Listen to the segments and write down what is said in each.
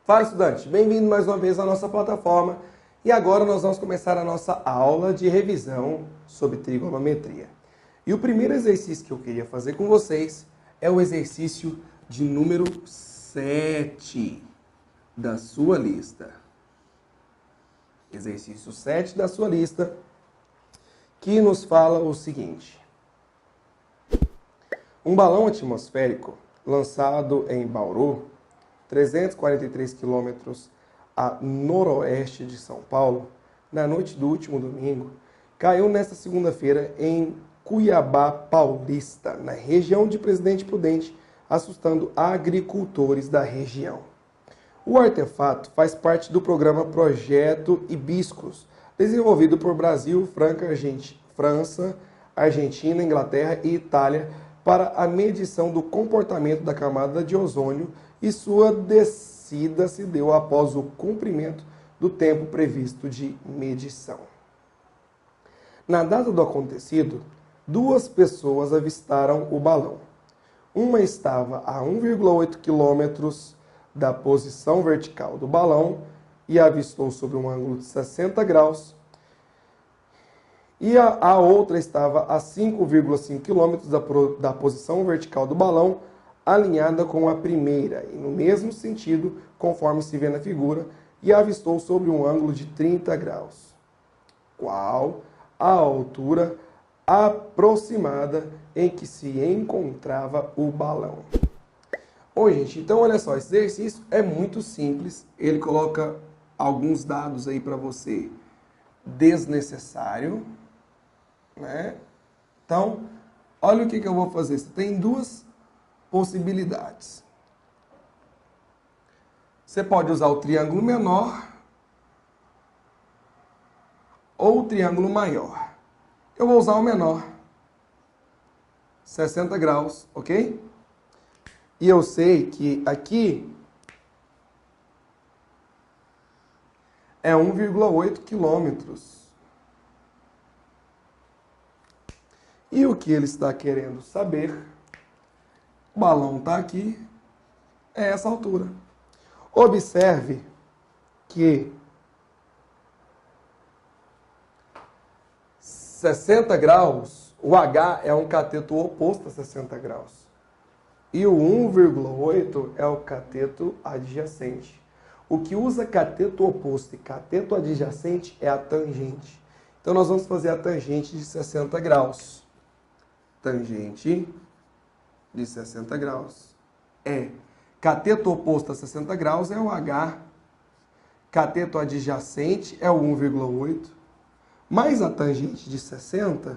Fala, estudante! Bem-vindo mais uma vez à nossa plataforma e agora nós vamos começar a nossa aula de revisão sobre trigonometria. E o primeiro exercício que eu queria fazer com vocês é o exercício de número 7 da sua lista. Exercício 7 da sua lista, que nos fala o seguinte. Um balão atmosférico lançado em Bauru, 343 quilômetros a noroeste de São Paulo, na noite do último domingo, caiu nesta segunda-feira em Cuiabá Paulista, na região de Presidente Prudente, assustando agricultores da região. O artefato faz parte do programa Projeto Hibiscus, desenvolvido por Brasil, França, Argentina, Inglaterra e Itália para a medição do comportamento da camada de ozônio, e sua descida se deu após o cumprimento do tempo previsto de medição. Na data do acontecido, duas pessoas avistaram o balão. Uma estava a 1,8 quilômetros da posição vertical do balão e a avistou sob um ângulo de 60 graus, e a outra estava a 5,5 quilômetros da posição vertical do balão, alinhada com a primeira, e no mesmo sentido, conforme se vê na figura, e a avistou sobre um ângulo de 30 graus. Qual a altura aproximada em que se encontrava o balão? Bom, gente, então olha só, esse exercício é muito simples. Ele coloca alguns dados aí para você desnecessário, né? Então, olha o que eu vou fazer. Você tem duas possibilidades. Você pode usar o triângulo menor ou o triângulo maior. Eu vou usar o menor, 60 graus, ok? E eu sei que aqui é 1,8 quilômetros. E o que ele está querendo saber, o balão está aqui, é essa altura. Observe que 60 graus, o H é um cateto oposto a 60 graus. E o 1,8 é o cateto adjacente. O que usa cateto oposto e cateto adjacente é a tangente. Então nós vamos fazer a tangente de 60 graus. Tangente de 60 graus é cateto oposto a 60 graus é o H, cateto adjacente é o 1,8, mais a tangente de 60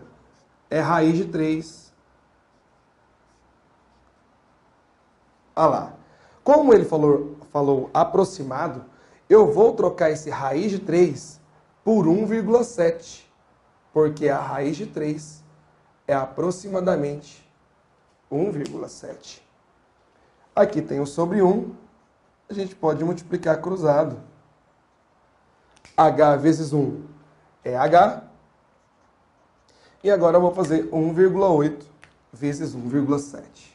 é raiz de 3. Olha lá. Como ele falou aproximado, eu vou trocar esse raiz de 3 por 1,7, porque a raiz de 3 é aproximadamente 1,7. Aqui tem o sobre 1, a gente pode multiplicar cruzado. H vezes 1 é H. E agora eu vou fazer 1,8 vezes 1,7.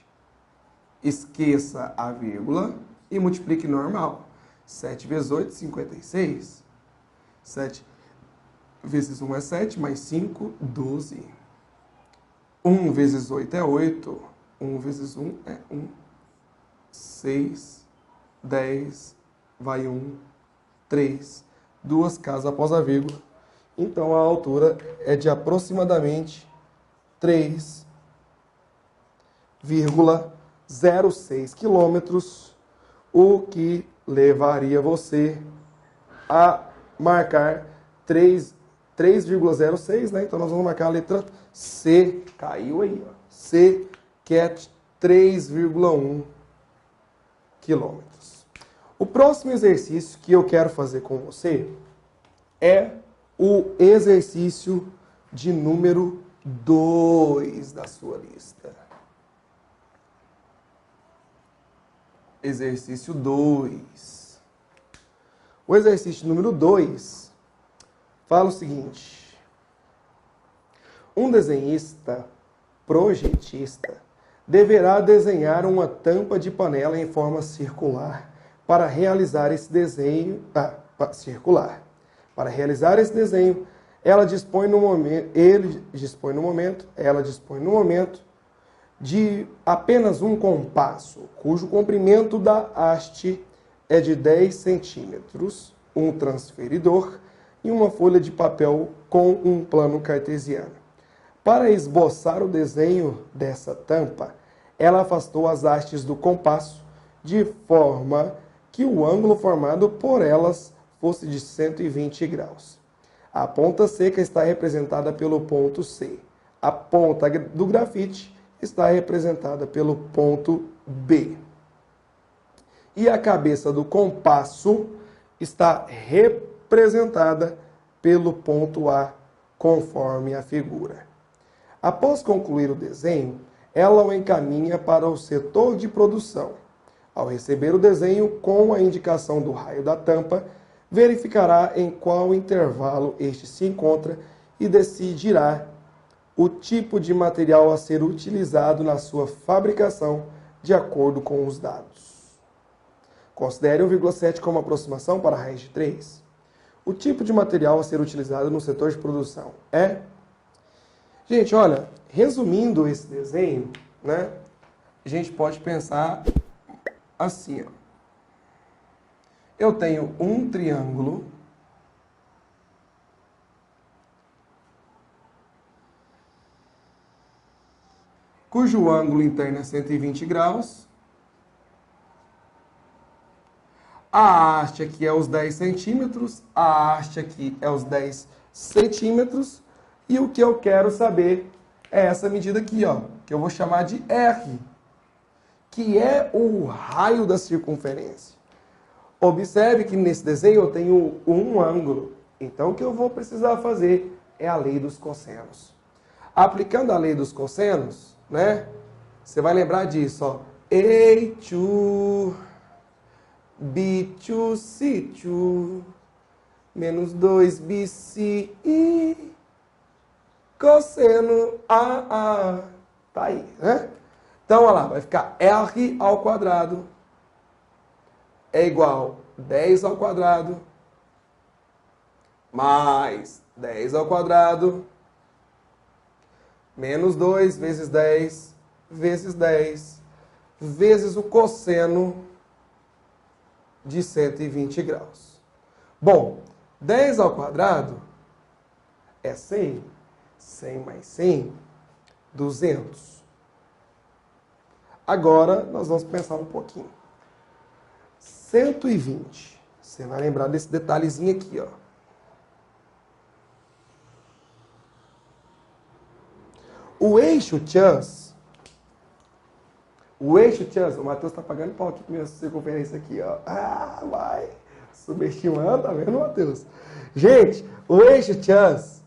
Esqueça a vírgula e multiplique normal. 7 vezes 8, 56. 7 vezes 1 é 7, mais 5, 12. 1 vezes 8 é 8. 1 vezes 1 é 1. 6, 10, vai 1, 3. Duas casas após a vírgula. Então a altura é de aproximadamente 3,06 quilômetros, o que levaria você a marcar 3,06, né? Então nós vamos marcar a letra C, caiu aí, ó. C, que é 3,1 quilômetros. O próximo exercício que eu quero fazer com você é o exercício de número 2 da sua lista. Exercício 2. O exercício número 2 fala o seguinte: um desenhista projetista deverá desenhar uma tampa de panela em forma circular para realizar esse desenho circular. Para realizar esse desenho, ela dispõe no momento de apenas um compasso, cujo comprimento da haste é de 10 centímetros, um transferidor e uma folha de papel com um plano cartesiano. Para esboçar o desenho dessa tampa, ela afastou as hastes do compasso de forma que o ângulo formado por elas fosse de 120 graus. A ponta seca está representada pelo ponto C. A ponta do grafite está representada pelo ponto B. E a cabeça do compasso está representada pelo ponto A, conforme a figura. Após concluir o desenho, ela o encaminha para o setor de produção. Ao receber o desenho com a indicação do raio da tampa, verificará em qual intervalo este se encontra e decidirá o tipo de material a ser utilizado na sua fabricação de acordo com os dados. Considere 1,7 como aproximação para a raiz de 3. O tipo de material a ser utilizado no setor de produção é... Gente, olha, resumindo esse desenho, né, a gente pode pensar assim, ó. Eu tenho um triângulo cujo ângulo interno é 120 graus. A haste aqui é os 10 centímetros, a haste aqui é os 10 centímetros, e o que eu quero saber é essa medida aqui, ó, que eu vou chamar de R, que é o raio da circunferência. Observe que nesse desenho eu tenho um ângulo, então o que eu vou precisar fazer é a lei dos cossenos. Aplicando a lei dos cossenos, né, você vai lembrar disso, ó, A2, B2, C2, menos 2BC e cosseno AA. Tá aí, né? Então, olha lá, vai ficar R ao quadrado é igual a 10 ao quadrado mais 10 ao quadrado menos 2 vezes 10 vezes 10 vezes o cosseno de 120 graus. Bom, 10 ao quadrado é 100. 100 mais 100, 200. Agora, nós vamos pensar um pouquinho. 120. Você vai lembrar desse detalhezinho aqui, ó. O eixo Chans, o Matheus tá pagando pau aqui com minha circunferência aqui, ó. Ah, vai. Subestimando, tá vendo, Matheus? Gente, o eixo Chans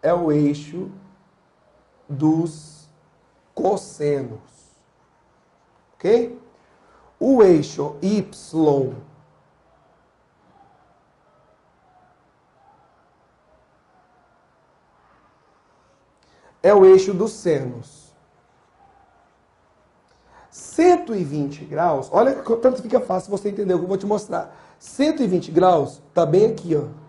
é o eixo dos cossenos. Ok? O eixo Y é o eixo dos senos. 120 graus, olha tanto fica fácil você entender o que eu vou te mostrar. 120 graus tá bem aqui, ó.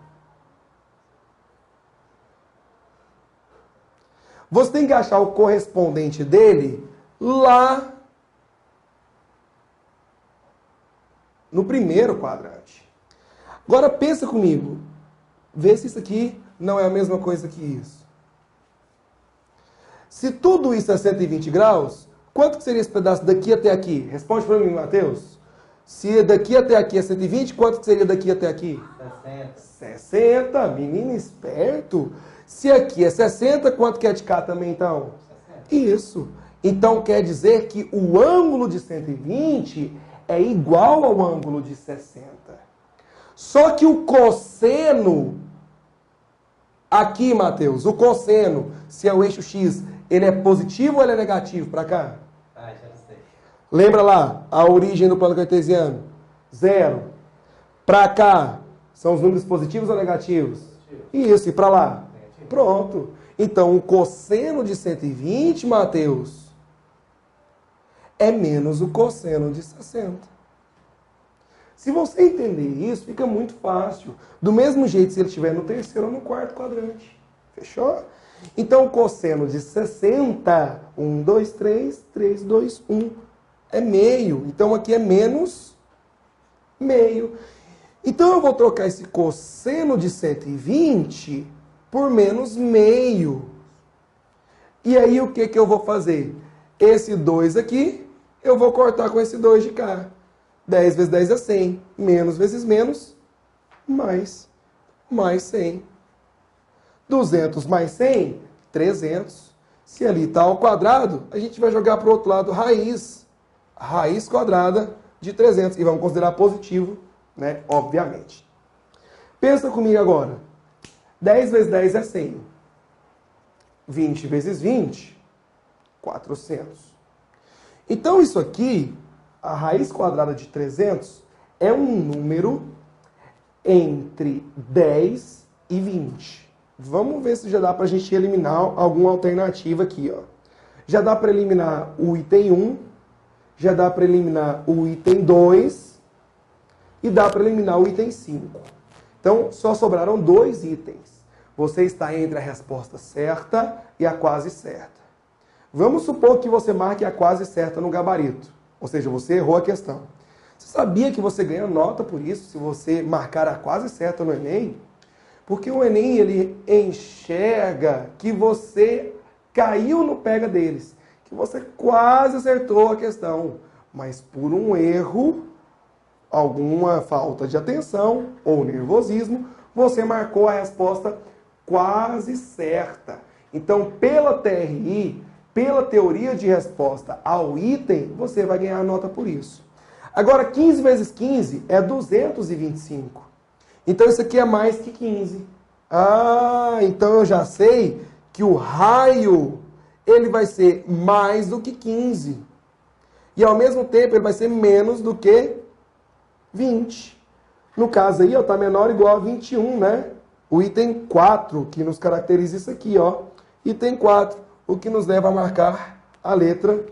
Você tem que achar o correspondente dele lá no primeiro quadrante. Agora pensa comigo. Vê se isso aqui não é a mesma coisa que isso. Se tudo isso é 120 graus, quanto que seria esse pedaço daqui até aqui? Responde para mim, Matheus. Se daqui até aqui é 120, quanto que seria daqui até aqui? 60. 60, menino esperto. Se aqui é 60, quanto que é de cá também, então? 60. Isso. Então, quer dizer que o ângulo de 120 é igual ao ângulo de 60. Só que o cosseno, aqui, Matheus, o cosseno, se é o eixo X, ele é positivo ou ele é negativo para cá? Ah, já sei. Lembra lá, a origem do plano cartesiano? 0. Para cá, são os números positivos ou negativos? Isso, e para lá? Pronto. Então, o cosseno de 120, Matheus, é menos o cosseno de 60. Se você entender isso, fica muito fácil. Do mesmo jeito se ele estiver no terceiro ou no quarto quadrante. Fechou? Então, o cosseno de 60, 1, 2, 3, 3, 2, 1, é meio. Então, aqui é menos meio. Então, eu vou trocar esse cosseno de 120 por menos meio. E aí, o que eu vou fazer? Esse 2 aqui, eu vou cortar com esse 2 de cá. 10 vezes 10 é 100. Menos vezes menos, mais 100. 200 mais 100, 300. Se ali está ao quadrado, a gente vai jogar para o outro lado raiz. Raiz quadrada de 300. E vamos considerar positivo, né? Obviamente. Pensa comigo agora. 10 vezes 10 é 100. 20 vezes 20, 400. Então, isso aqui, a raiz quadrada de 300, é um número entre 10 e 20. Vamos ver se já dá para a gente eliminar alguma alternativa aqui, ó. Já dá para eliminar o item 1, já dá para eliminar o item 2 e dá para eliminar o item 5. Então, só sobraram 2 itens. Você está entre a resposta certa e a quase certa. Vamos supor que você marque a quase certa no gabarito. Ou seja, você errou a questão. Você sabia que você ganha nota por isso, se você marcar a quase certa no Enem? Porque o Enem, ele enxerga que você caiu no pega deles. Que você quase acertou a questão. Mas por um erro, alguma falta de atenção ou nervosismo, você marcou a resposta quase certa. Então, pela TRI, pela teoria de resposta ao item, você vai ganhar nota por isso. Agora, 15 vezes 15 é 225. Então, isso aqui é mais que 15. Ah, então eu já sei que o raio, ele vai ser mais do que 15. E, ao mesmo tempo, ele vai ser menos do que 20. No caso aí, está menor ou igual a 21, né? O item 4, que nos caracteriza isso aqui, ó. Item 4, o que nos leva a marcar a letra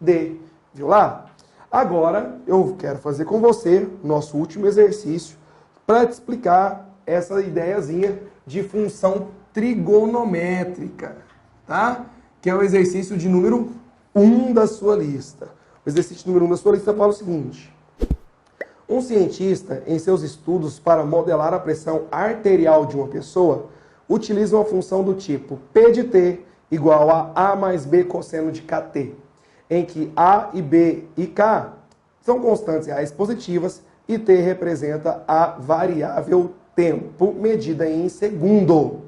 D. Viu lá? Agora, eu quero fazer com você nosso último exercício para te explicar essa ideiazinha de função trigonométrica, tá? Que é o exercício de número 1 da sua lista. O exercício número 1 da sua lista fala o seguinte. Um cientista, em seus estudos para modelar a pressão arterial de uma pessoa, utiliza uma função do tipo P de T igual a A mais B cosseno de KT, em que A e B e K são constantes reais positivas e T representa a variável tempo medida em segundo.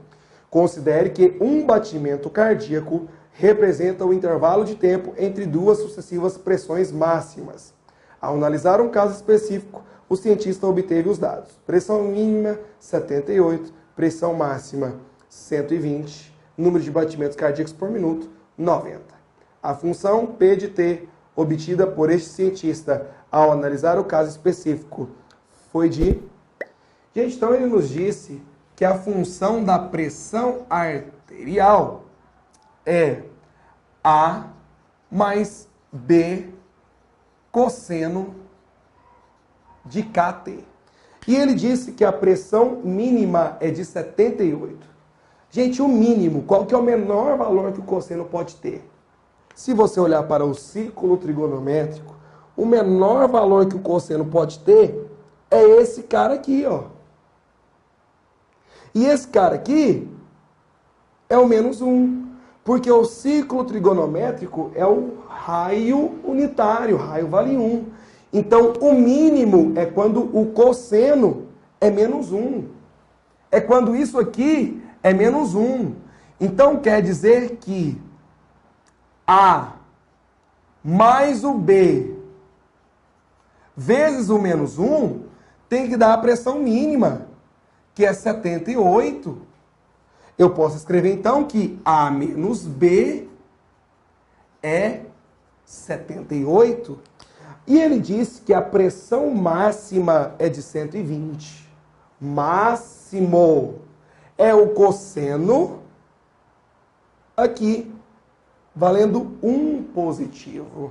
Considere que um batimento cardíaco representa o intervalo de tempo entre duas sucessivas pressões máximas. Ao analisar um caso específico, o cientista obteve os dados. Pressão mínima, 78. Pressão máxima, 120. Número de batimentos cardíacos por minuto, 90. A função P de T, obtida por este cientista ao analisar o caso específico, foi de... Gente, então ele nos disse que a função da pressão arterial é A mais B cosseno de KT. E ele disse que a pressão mínima é de 78. Gente, o mínimo, qual que é o menor valor que o cosseno pode ter? Se você olhar para o círculo trigonométrico, o menor valor que o cosseno pode ter é esse cara aqui, ó. E esse cara aqui é o menos 1. Porque o círculo trigonométrico é o raio unitário, raio vale 1. Então, o mínimo é quando o cosseno é menos 1. É quando isso aqui é menos 1. Então, quer dizer que A mais o B vezes o menos 1 tem que dar a pressão mínima, que é 78. Eu posso escrever, então, que A menos B é 78. E ele disse que a pressão máxima é de 120. Máximo é o cosseno aqui, valendo 1 positivo.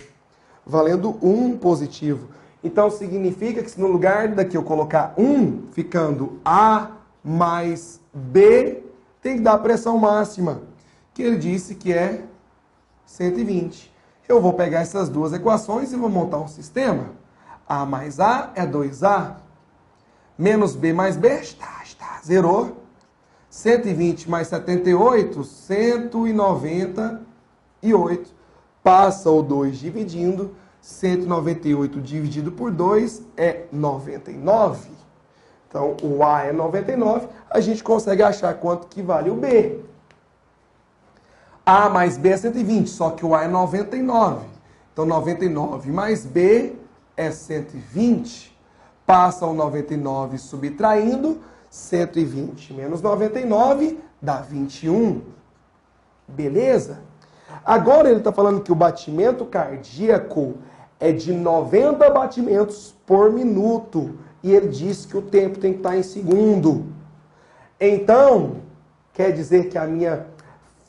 valendo 1 positivo. Então, significa que se no lugar daqui eu colocar 1, ficando A mais B, tem que dar a pressão máxima, que ele disse que é 120. Eu vou pegar essas duas equações e vou montar um sistema. A mais A é 2A, menos B mais B, zerou. 120 mais 78, 198. Passa o 2 dividindo, 198 dividido por 2 é 99. Então, o A é 99, a gente consegue achar quanto que vale o B. A mais B é 120, só que o A é 99. Então, 99 mais B é 120. Passa o 99 subtraindo, 120 menos 99 dá 21. Beleza? Agora ele está falando que o batimento cardíaco é de 90 batimentos por minuto. E ele diz que o tempo tem que estar em segundo. Então, quer dizer que a minha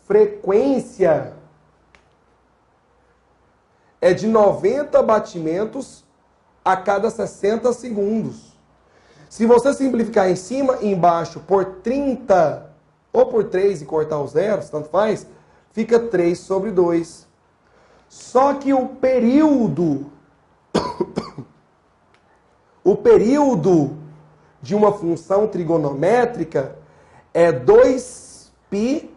frequência é de 90 batimentos a cada 60 segundos. Se você simplificar em cima e embaixo por 30 ou por 3 e cortar os zeros, tanto faz, fica 3 sobre 2. Só que o período de uma função trigonométrica é 2π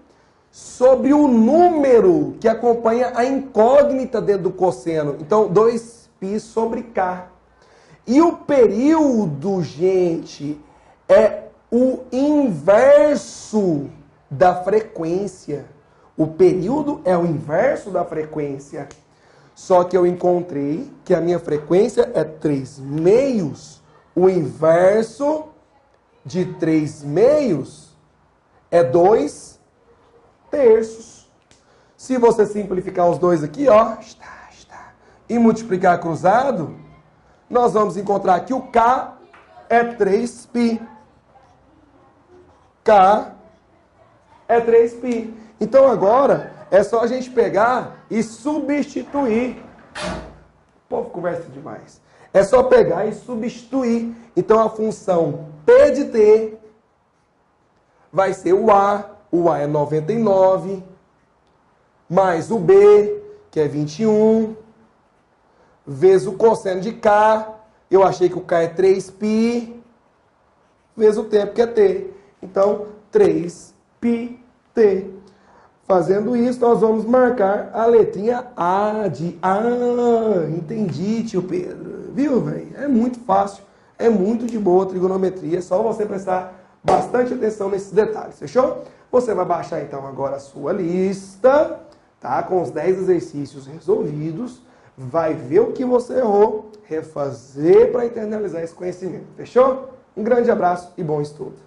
sobre o número que acompanha a incógnita dentro do cosseno. Então, 2π sobre k. E o período, gente, é o inverso da frequência. O período é o inverso da frequência. Só que eu encontrei que a minha frequência é 3/2. O inverso de 3/2 é 2/3. Se você simplificar os dois aqui, ó, e multiplicar cruzado, nós vamos encontrar que o K é 3π. K é 3π. Então agora é só a gente pegar e substituir. O povo conversa demais. É só pegar e substituir. Então a função P de T vai ser o A é 99, mais o B, que é 21, vezes o cosseno de K, eu achei que o K é 3π, vezes o tempo, que é T. Então, 3πt. Fazendo isso, nós vamos marcar a letrinha A de entendi, tio Pedro. Viu, velho? É muito fácil, é muito de boa a trigonometria, é só você prestar bastante atenção nesses detalhes, fechou? Você vai baixar, então, agora a sua lista, tá? Com os 10 exercícios resolvidos, vai ver o que você errou, refazer para internalizar esse conhecimento, fechou? Um grande abraço e bom estudo!